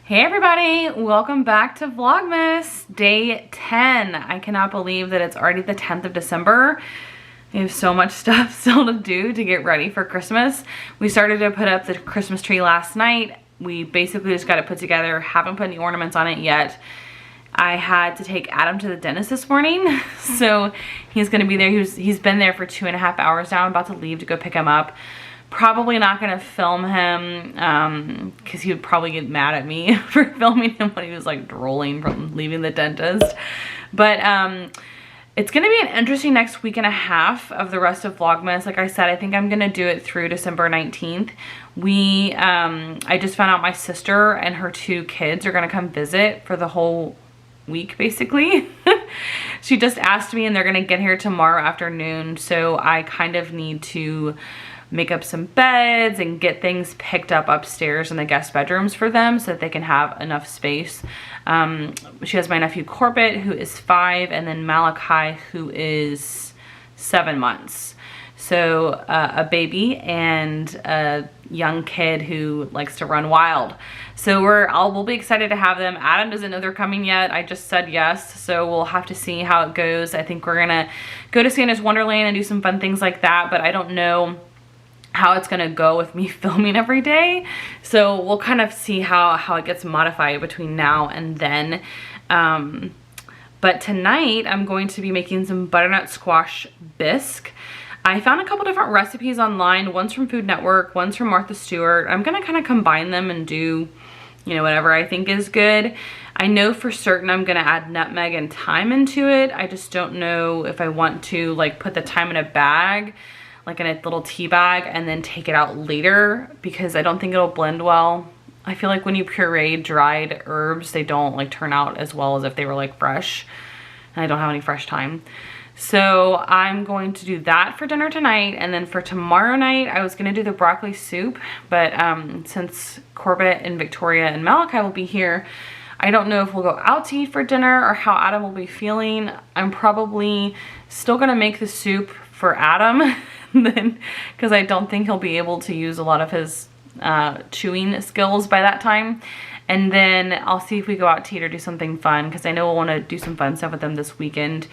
Hey everybody, welcome back to Vlogmas, day 10. I cannot believe that it's already the 10th of December. We have so much stuff still to do to get ready for Christmas. We started to put up the Christmas tree last night. We basically just got it put together, haven't put any ornaments on it yet. I had to take Adam to the dentist this morning, so he's gonna be there. He's been there for 2.5 hours now. I'm about to leave to go pick him up. Probably not gonna film him because he would probably get mad at me for filming him when he was like drooling from leaving the dentist. But it's gonna be an interesting next week and a half of the rest of Vlogmas. Like I said, I think I'm gonna do it through December 19th. I just found out my sister and her 2 kids are gonna come visit for the whole week basically. She just asked me and they're gonna get here tomorrow afternoon, so I kind of need to make up some beds and get things picked up upstairs in the guest bedrooms for them so that they can have enough space. She has my nephew Corbett, who is 5, and then Malachi, who is 7 months. So a baby and a young kid who likes to run wild. So we'll be excited to have them. Adam doesn't know they're coming yet. I just said yes, so we'll have to see how it goes. I think we're gonna go to Santa's Wonderland and do some fun things like that, but I don't know how it's gonna go with me filming every day. So we'll kind of see how it gets modified between now and then. But tonight I'm going to be making some butternut squash bisque. I found a couple different recipes online. One's from Food Network, one's from Martha Stewart. I'm gonna kind of combine them and do, you know, whatever I think is good. I know for certain I'm gonna add nutmeg and thyme into it. I just don't know if I want to like put the thyme in a bag, like in a little tea bag, and then take it out later because I don't think it'll blend well. I feel like when you puree dried herbs, they don't like turn out as well as if they were like fresh. And I don't have any fresh thyme. So I'm going to do that for dinner tonight, and then for tomorrow night, I was gonna do the broccoli soup, but since Corbett and Victoria and Malachi will be here, I don't know if we'll go out to eat for dinner or how Adam will be feeling. I'm probably still gonna make the soup for Adam then, because I don't think he'll be able to use a lot of his chewing skills by that time. And then I'll see if we go out to eat or do something fun, because I know we'll want to do some fun stuff with them this weekend.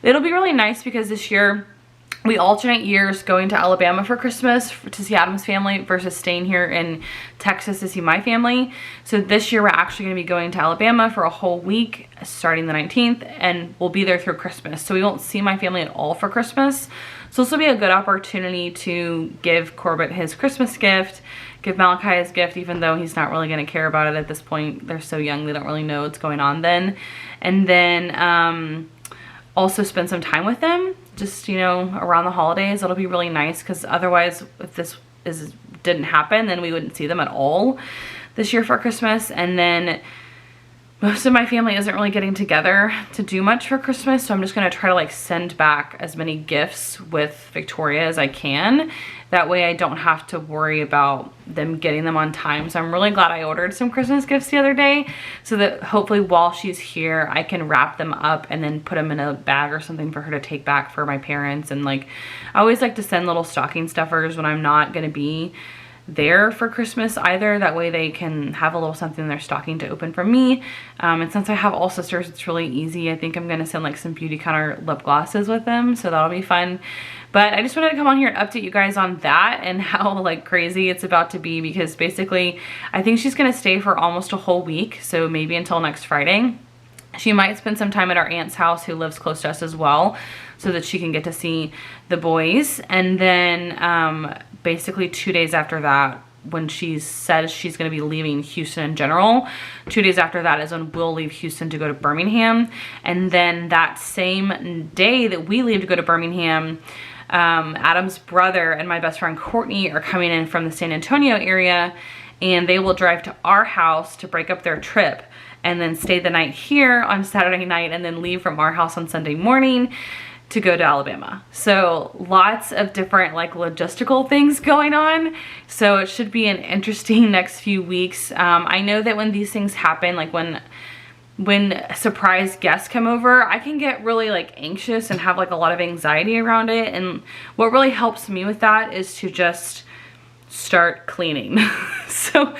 It'll be really nice because this year we alternate years going to Alabama for Christmas to see Adam's family versus staying here in Texas to see my family. So this year we're actually going to be going to Alabama for a whole week starting the 19th, and we'll be there through Christmas. So we won't see my family at all for Christmas. So this will be a good opportunity to give Corbett his Christmas gift, give Malachi his gift, even though he's not really going to care about it at this point. They're so young, they don't really know what's going on then. And then also spend some time with them, just, you know, around the holidays. It'll be really nice, because otherwise, if this didn't happen, then we wouldn't see them at all this year for Christmas. And then most of my family isn't really getting together to do much for Christmas, so I'm just gonna try to like send back as many gifts with Victoria as I can. That way I don't have to worry about them getting them on time. So I'm really glad I ordered some Christmas gifts the other day, so that hopefully while she's here, I can wrap them up and then put them in a bag or something for her to take back for my parents. And like, I always like to send little stocking stuffers when I'm not gonna be there for Christmas either. That way they can have a little something in their stocking to open from me. And since I have all sisters, it's really easy. I think I'm gonna send like some Beautycounter lip glosses with them, so that'll be fun. But I just wanted to come on here and update you guys on that and how like crazy it's about to be, because basically I think she's gonna stay for almost a whole week, so maybe until next Friday. She might spend some time at our aunt's house, who lives close to us as well, so that she can get to see the boys. And then basically 2 days after that, when she says she's going to be leaving Houston in general, 2 days after that is when we'll leave Houston to go to Birmingham. And then that same day that we leave to go to Birmingham, Adam's brother and my best friend Courtney are coming in from the San Antonio area, and they will drive to our house to break up their trip and then stay the night here on Saturday night, and then leave from our house on Sunday morning to go to Alabama. So lots of different like logistical things going on. So it should be an interesting next few weeks. I know that when these things happen, like when surprise guests come over, I can get really like anxious and have like a lot of anxiety around it. And what really helps me with that is to just start cleaning. So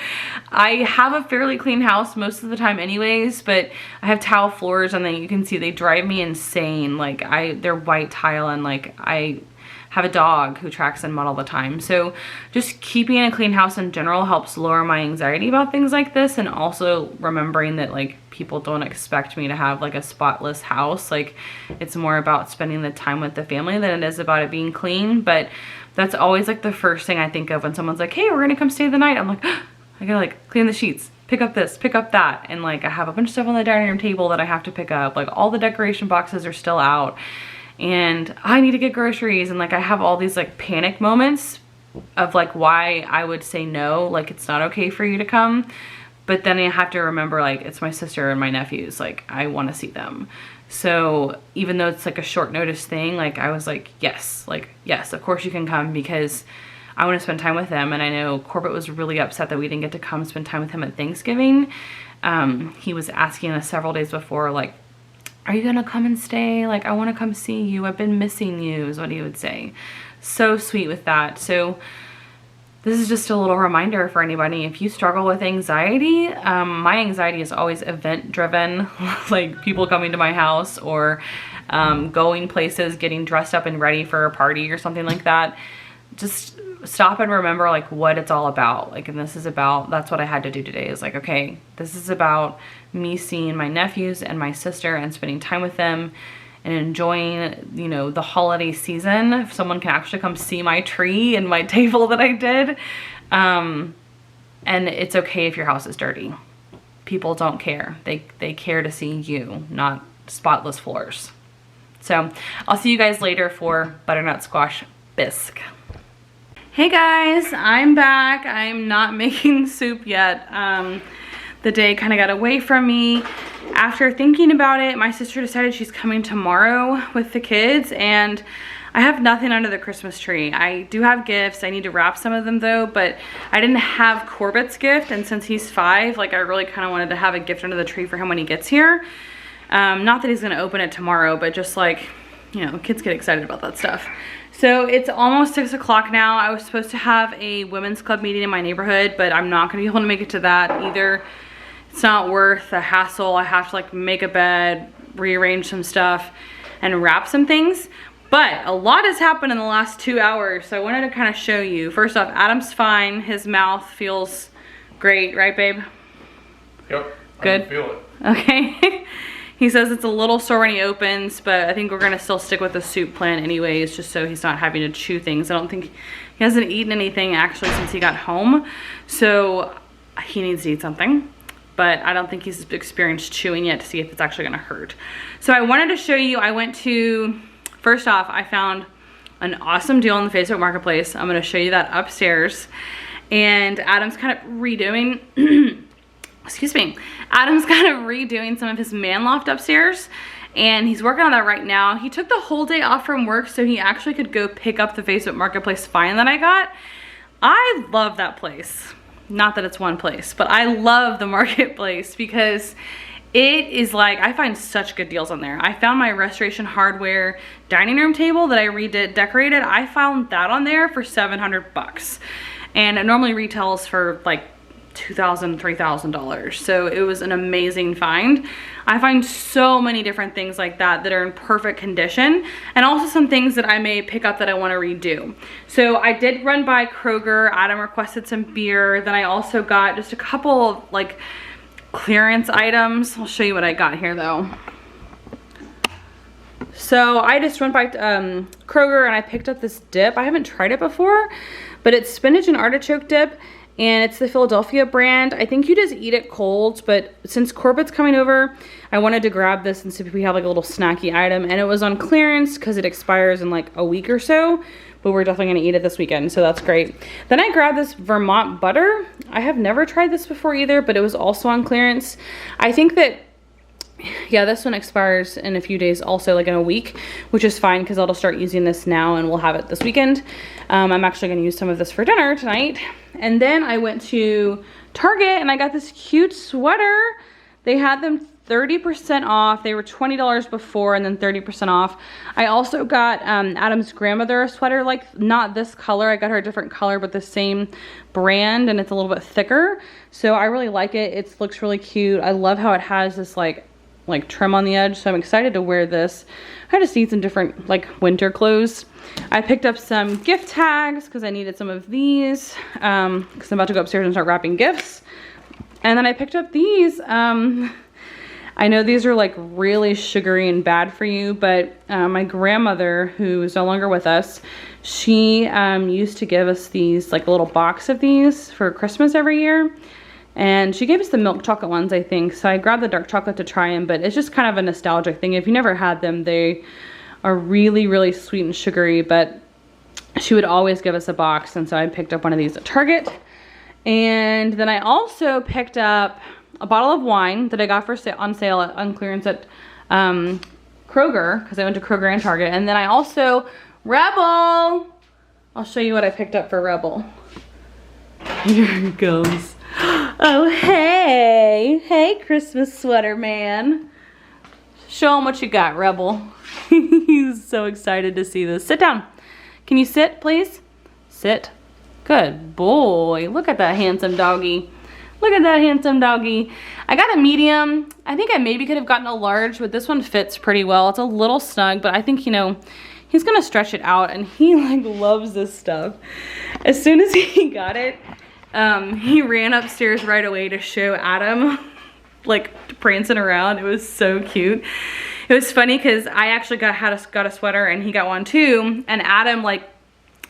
I have a fairly clean house most of the time anyways, but I have tile floors, and then you can see they drive me insane. Like they're white tile, and like I have a dog who tracks in mud all the time. So just keeping a clean house in general helps lower my anxiety about things like this, and also remembering that like people don't expect me to have like a spotless house. Like it's more about spending the time with the family than it is about it being clean. But that's always like the first thing I think of when someone's like, hey, we're gonna come stay the night. I'm like, I gotta like clean the sheets, pick up this, pick up that. And like I have a bunch of stuff on the dining room table that I have to pick up. Like all the decoration boxes are still out, and I need to get groceries. And like I have all these like panic moments of like why I would say no, like it's not okay for you to come. But then I have to remember like it's my sister and my nephews, like I want to see them. So even though it's like a short notice thing, like I was like, yes, of course you can come, because I want to spend time with them. And I know Corbett was really upset that we didn't get to come spend time with him at Thanksgiving. He was asking us several days before, like, are you gonna come and stay? Like, I want to come see you. I've been missing you, is what he would say. So sweet with that. So this is just a little reminder for anybody. If you struggle with anxiety, my anxiety is always event driven, like people coming to my house, or going places, getting dressed up and ready for a party or something like that. Just stop and remember like what it's all about. Like, and this is about, that's what I had to do today, is like, okay, this is about me seeing my nephews and my sister and spending time with them and enjoying, you know, the holiday season. If someone can actually come see my tree and my table that I did. And it's okay if your house is dirty. People don't care. They care to see you, not spotless floors. So I'll see you guys later for butternut squash bisque. Hey guys, I'm back. I'm not making soup yet. The day kind of got away from me. After thinking about it, my sister decided she's coming tomorrow with the kids, and I have nothing under the Christmas tree. I do have gifts. I need to wrap some of them though, but I didn't have Corbett's gift, and since he's 5, like I really kind of wanted to have a gift under the tree for him when he gets here. Not that he's gonna open it tomorrow, but just like, you know, kids get excited about that stuff. So it's almost 6 o'clock now. I was supposed to have a women's club meeting in my neighborhood, but I'm not gonna be able to make it to that either. It's not worth the hassle. I have to like make a bed, rearrange some stuff, and wrap some things. But a lot has happened in the last 2 hours, so I wanted to kind of show you. First off, Adam's fine. His mouth feels great, right babe? Yep. Good? I can feel it. Okay. He says it's a little sore when he opens, but I think we're gonna still stick with the soup plan anyways, just so he's not having to chew things. I don't think, he hasn't eaten anything actually since he got home, so he needs to eat something. But I don't think he's experienced chewing yet to see if it's actually gonna hurt. So I wanted to show you, I went to, first off, I found an awesome deal on the Facebook Marketplace. I'm gonna show you that upstairs. And Adam's kind of redoing, excuse me, Adam's kind of redoing some of his man loft upstairs, and he's working on that right now. He took the whole day off from work so he actually could go pick up the Facebook Marketplace find that I got. I love that place. Not that it's one place, but I love the Marketplace because it is like, I find such good deals on there. I found my Restoration Hardware dining room table that I decorated. I found that on there for $700. And it normally retails for like $2,000, $3,000. So it was an amazing find. I find so many different things like that that are in perfect condition, and also some things that I may pick up that I want to redo. So I did run by Kroger. Adam requested some beer. Then I also got just a couple of like clearance items. I'll show you what I got here though. So I just went by Kroger and I picked up this dip. I haven't tried it before, but it's spinach and artichoke dip. And it's the Philadelphia brand. I think you just eat it cold, but since Corbett's coming over, I wanted to grab this and see if we have like a little snacky item. And it was on clearance because it expires in like a week or so, but we're definitely gonna eat it this weekend, so that's great. Then I grabbed this Vermont butter. I have never tried this before either, but it was also on clearance. I think that, yeah, this one expires in a few days also, like in a week, which is fine because I'll start using this now and we'll have it this weekend. I'm actually gonna use some of this for dinner tonight. And then I went to Target and I got this cute sweater They had them 30% off. They were $20 before and then 30% off. I also got Adam's grandmother a sweater, like not this color. I got her a different color, but the same brand, and it's a little bit thicker. So I really like it. It looks really cute. I love how it has this like trim on the edge. So I'm excited to wear this. I just need some different like winter clothes. I picked up some gift tags because I needed some of these because I'm about to go upstairs and start wrapping gifts. And then I picked up these. I know these are like really sugary and bad for you, but my grandmother, who is no longer with us, she used to give us these, like a little box of these for Christmas every year. And she gave us the milk chocolate ones, I think. So I grabbed the dark chocolate to try them, but it's just kind of a nostalgic thing. If you never had them, they are really, really sweet and sugary, but she would always give us a box. And so I picked up one of these at Target. And then I also picked up a bottle of wine that I got on sale on clearance at Kroger, because I went to Kroger and Target. And then I also, Rebel! I'll show you what I picked up for Rebel. Here it goes. Oh, hey. Hey, Christmas sweater man. Show him what you got, Rebel. He's so excited to see this. Sit down. Can you sit, please? Sit. Good boy. Look at that handsome doggy. Look at that handsome doggy. I got a medium. I think I maybe could have gotten a large, but this one fits pretty well. It's a little snug, but I think, you know, he's gonna stretch it out, and he like loves this stuff. As soon as he got it, he ran upstairs right away to show Adam, like prancing around. It was so cute. It was funny because I actually got a sweater and he got one too, and Adam like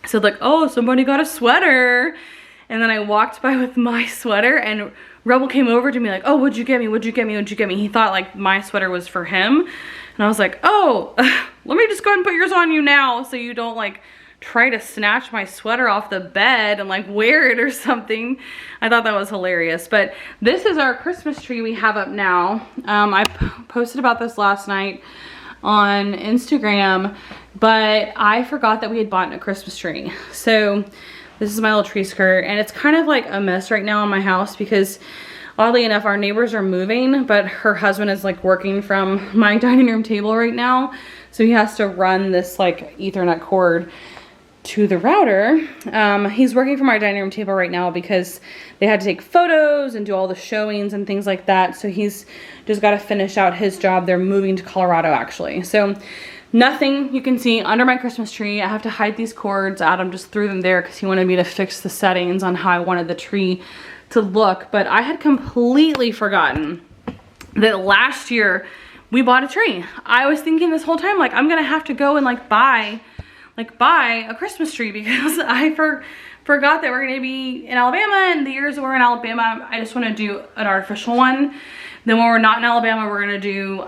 said like, oh, somebody got a sweater. And then I walked by with my sweater, and Rebel came over to me like, oh, what'd you get me? What'd you get me? What'd you get me? He thought like my sweater was for him. And I was like, oh, let me just go ahead and put yours on you now so you don't like try to snatch my sweater off the bed and like wear it or something. I thought that was hilarious. But this is our Christmas tree we have up now. I posted about this last night on Instagram, but I forgot that we had bought a Christmas tree. So this is my little tree skirt, and it's kind of like a mess right now in my house because oddly enough, our neighbors are moving, but her husband is like working from my dining room table right now. So he has to run this like Ethernet cord to the router. He's working from our dining room table right now because they had to take photos and do all the showings and things like that. So he's just got to finish out his job. They're moving to Colorado actually. So nothing you can see under my Christmas tree. I have to hide these cords. Adam just threw them there because he wanted me to fix the settings on how I wanted the tree to look. But I had completely forgotten that last year we bought a tree. I was thinking this whole time like I'm gonna have to go and like buy a Christmas tree because I forgot that we're gonna be in Alabama, and the years that we're in Alabama I just want to do an artificial one. Then when we're not in Alabama, we're gonna do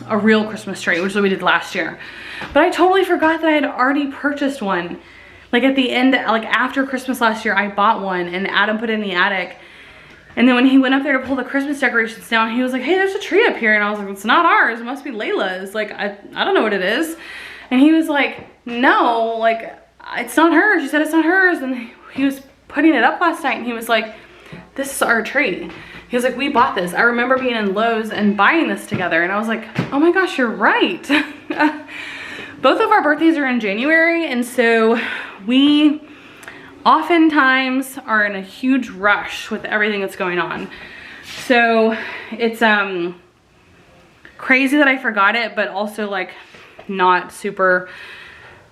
a real Christmas tree, which is what we did last year. But I totally forgot that I had already purchased one. Like at the end, like after Christmas last year, I bought one and Adam put it in the attic. And then when he went up there to pull the Christmas decorations down, he was like, hey, there's a tree up here. And I was like, it's not ours, it must be Layla's. Like, I don't know what it is. And he was like, no, like, it's not hers. She said it's not hers. And he was putting it up last night and he was like, this is our tree. He was like, we bought this. I remember being in Lowe's and buying this together. And I was like, oh my gosh, you're right. Both of our birthdays are in January. And so we oftentimes are in a huge rush with everything that's going on. So it's crazy that I forgot it, but also like not super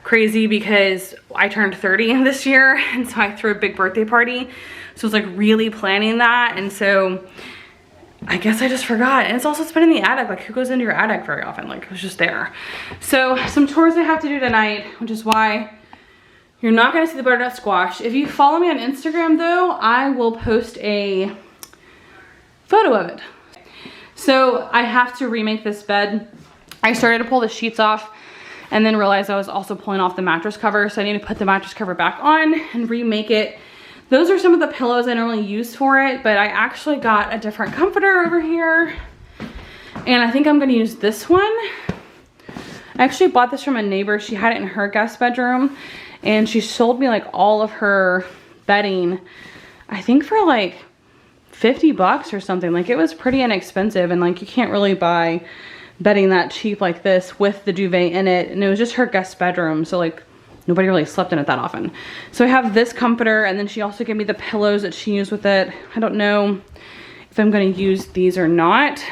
crazy because I turned 30 this year. And so I threw a big birthday party. So I was like really planning that. And so I guess I just forgot. And it's been in the attic. Like who goes into your attic very often? Like it was just there. So some chores I have to do tonight, which is why you're not gonna see the butternut squash. If you follow me on Instagram though, I will post a photo of it. So I have to remake this bed. I started to pull the sheets off and then realized I was also pulling off the mattress cover. So I need to put the mattress cover back on and remake it. Those are some of the pillows I normally use for it, but I actually got a different comforter over here. And I think I'm gonna use this one. I actually bought this from a neighbor. She had it in her guest bedroom and she sold me like all of her bedding, I think for like 50 bucks or something. Like it was pretty inexpensive, and like you can't really buy bedding that cheap like this with the duvet in it. And it was just her guest bedroom, so like nobody really slept in it that often. So I have this comforter, and then she also gave me the pillows that she used with it. I don't know if I'm gonna use these or not.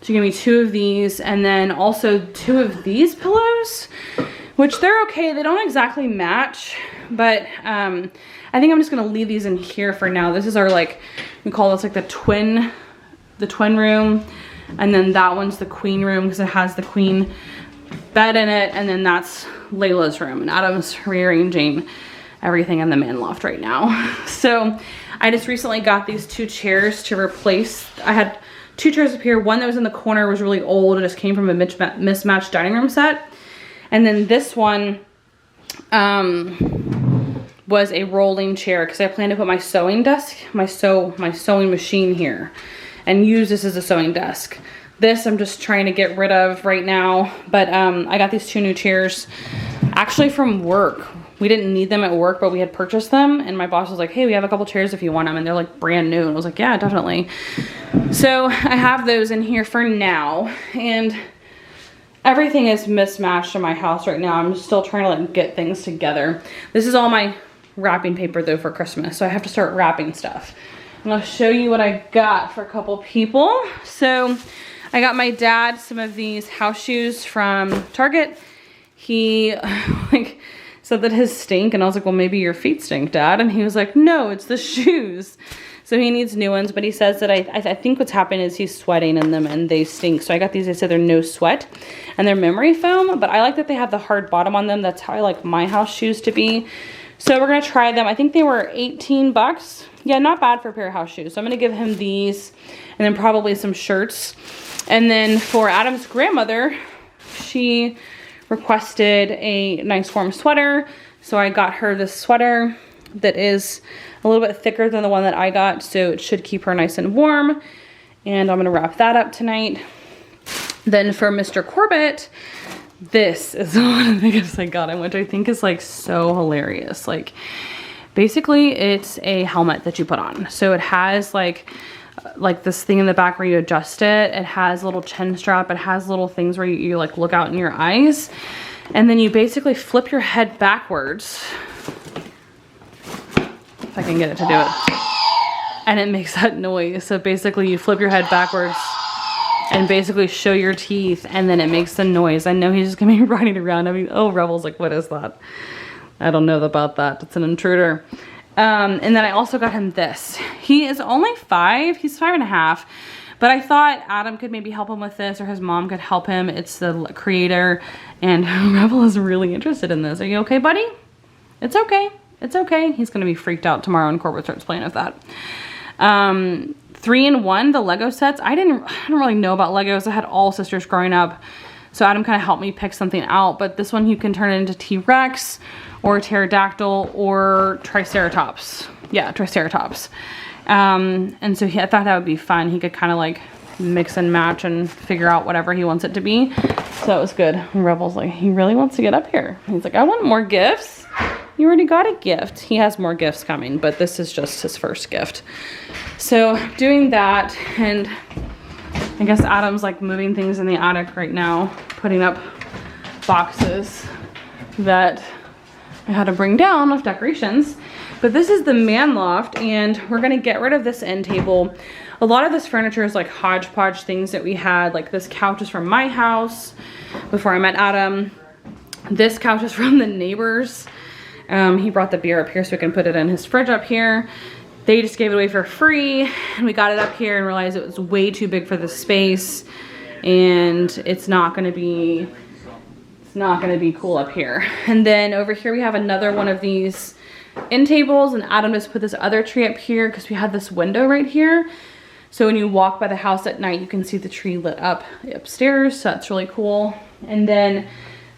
She gave me 2 of these, and then also 2 of these pillows, which they're okay. They don't exactly match, but I think I'm just gonna leave these in here for now. This is our, like, we call this like the twin room, and then that one's the queen room because it has the queen bed in it, and then that's Layla's room, and Adam's rearranging everything in the man loft right now. So I just recently got these 2 chairs to replace. I had 2 chairs up here. One that was in the corner was really old. It just came from a mismatched dining room set. And then this one was a rolling chair because I plan to put my sewing desk, my sewing machine here, and use this as a sewing desk. This I'm just trying to get rid of right now, but I got these 2 new chairs actually from work. We didn't need them at work, but we had purchased them, and my boss was like, hey, we have a couple chairs if you want them, and they're like brand new. And I was like, yeah, definitely. So I have those in here for now, and everything is mismatched in my house right now. I'm still trying to like get things together. This is all my wrapping paper though for Christmas, so I have to start wrapping stuff. And I'll show you what I got for a couple people. So I got my dad some of these house shoes from Target. He like said that his stink, and I was like, well, maybe your feet stink, Dad. And he was like, no, it's the shoes. So he needs new ones, but he says that I think what's happened is he's sweating in them and they stink. So I got these. They said they're no sweat and they're memory foam, but I like that they have the hard bottom on them. That's how I like my house shoes to be. So we're gonna try them. I think they were 18 bucks. Yeah, not bad for a pair of house shoes. So I'm gonna give him these, and then probably some shirts. And then for Adam's grandmother, she requested a nice warm sweater. So I got her this sweater that is a little bit thicker than the one that I got, so it should keep her nice and warm. And I'm gonna wrap that up tonight. Then for Mr. Corbett, this is one of the gifts I got him, which I think is like so hilarious. Like basically it's a helmet that you put on. So it has like this thing in the back where you adjust it. It has a little chin strap. It has little things where you like look out in your eyes. And then you basically flip your head backwards. If I can get it to do it. And it makes that noise. So basically you flip your head backwards and basically show your teeth, and then it makes the noise. I know he's just gonna be running around. I mean, oh, Rebel's like, what is that? I don't know about that. It's an intruder. And then I also got him this. He is only 5. He's 5.5. But I thought Adam could maybe help him with this, or his mom could help him. It's the creator, and Rebel is really interested in this. Are you okay, buddy? It's okay. It's okay. He's gonna be freaked out tomorrow when Corbett starts playing with that. 3-in-1, the Lego sets. I don't really know about Legos. I had all sisters growing up, so Adam kind of helped me pick something out. But this one, you can turn it into T-Rex or pterodactyl or triceratops. Yeah, triceratops. And so I thought that would be fun. He could kind of like mix and match and figure out whatever he wants it to be. So it was good. And Rebel's like, he really wants to get up here. He's like, I want more gifts. You already got a gift. He has more gifts coming, but this is just his first gift. So doing that, and I guess Adam's like moving things in the attic right now, putting up boxes that I had to bring down of decorations. But this is the man loft, and we're gonna get rid of this end table. A lot of this furniture is like hodgepodge things that we had. Like this couch is from my house before I met Adam. This couch is from the neighbors. He brought the beer up here so we can put it in his fridge up here. They just gave it away for free, and we got it up here and realized it was way too big for the space, and it's not gonna be cool up here. And then over here we have another one of these end tables, and Adam just put this other tree up here because we had this window right here. So when you walk by the house at night, you can see the tree lit up upstairs, so that's really cool. And then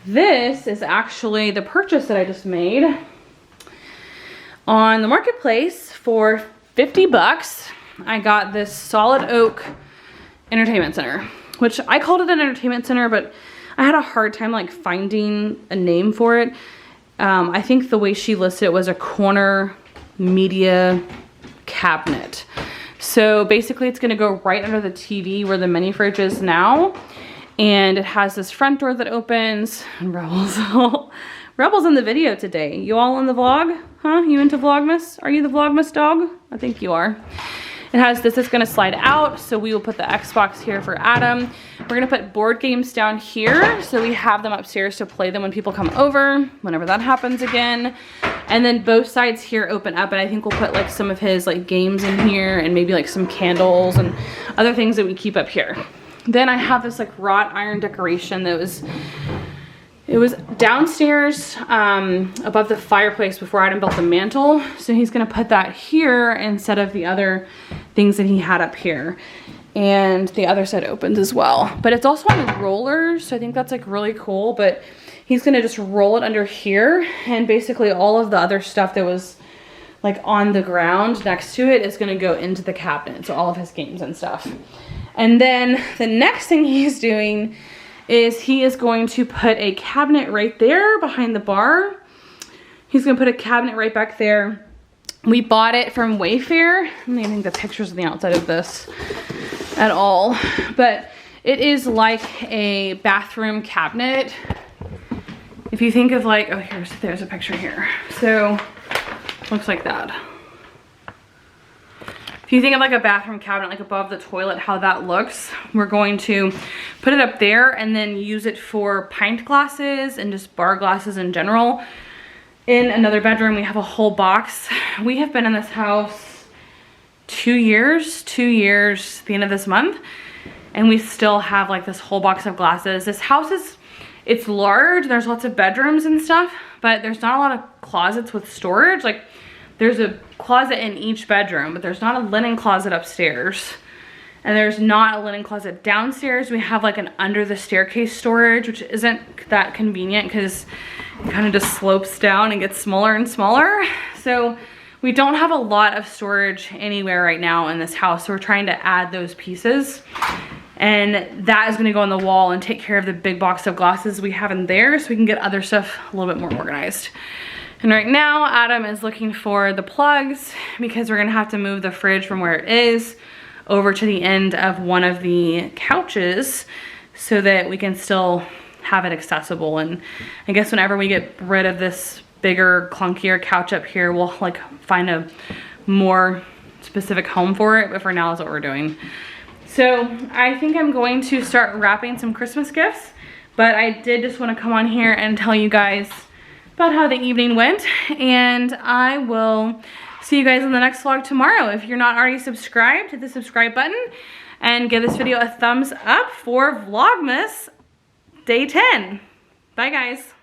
this is actually the purchase that I just made on the marketplace for 50 bucks. I got this solid oak entertainment center, which I called it an entertainment center, but I had a hard time like finding a name for it. I think the way she listed it was a corner media cabinet. So basically it's gonna go right under the TV where the mini fridge is now. And it has this front door that opens, and Rebel's Rebel's in the video today. You all in the vlog? Huh? You into Vlogmas? Are you the Vlogmas dog? I think you are. It has this that's gonna slide out, so we will put the Xbox here for Adam. We're gonna put board games down here, so we have them upstairs to play them when people come over, whenever that happens again. And then both sides here open up, and I think we'll put like some of his like games in here and maybe like some candles and other things that we keep up here. Then I have this like wrought iron decoration that was downstairs above the fireplace before Adam built the mantle. So he's gonna put that here instead of the other things that he had up here. And the other side opens as well. But it's also on rollers, so I think that's like really cool. But he's gonna just roll it under here, and basically all of the other stuff that was like on the ground next to it is gonna go into the cabinet. So all of his games and stuff. And then the next thing he's doing is he is going to put a cabinet right there behind the bar. He's gonna put a cabinet right back there. We bought it from Wayfair. I don't even think the pictures on the outside of this at all, but it is like a bathroom cabinet. If you think of like, oh, there's a picture here. So looks like that. If you think of like a bathroom cabinet, like above the toilet, how that looks, we're going to put it up there and then use it for pint glasses and just bar glasses in general. In another bedroom, we have a whole box. We have been in this house 2 years, the end of this month, and we still have like this whole box of glasses. This house it's large, there's lots of bedrooms and stuff, but there's not a lot of closets with storage. Like there's a closet in each bedroom, but there's not a linen closet upstairs. And there's not a linen closet downstairs. We have like an under the staircase storage, which isn't that convenient because it kind of just slopes down and gets smaller and smaller. So we don't have a lot of storage anywhere right now in this house. So we're trying to add those pieces. And that is gonna go on the wall and take care of the big box of glasses we have in there, so we can get other stuff a little bit more organized. And right now, Adam is looking for the plugs because we're gonna have to move the fridge from where it is over to the end of one of the couches so that we can still have it accessible. And I guess whenever we get rid of this bigger, clunkier couch up here, we'll like find a more specific home for it, but for now, that's what we're doing. So I think I'm going to start wrapping some Christmas gifts, but I did just want to come on here and tell you guys about how the evening went, and I will see you guys in the next vlog tomorrow. If you're not already subscribed, hit the subscribe button and give this video a thumbs up for Vlogmas Day 10. Bye guys.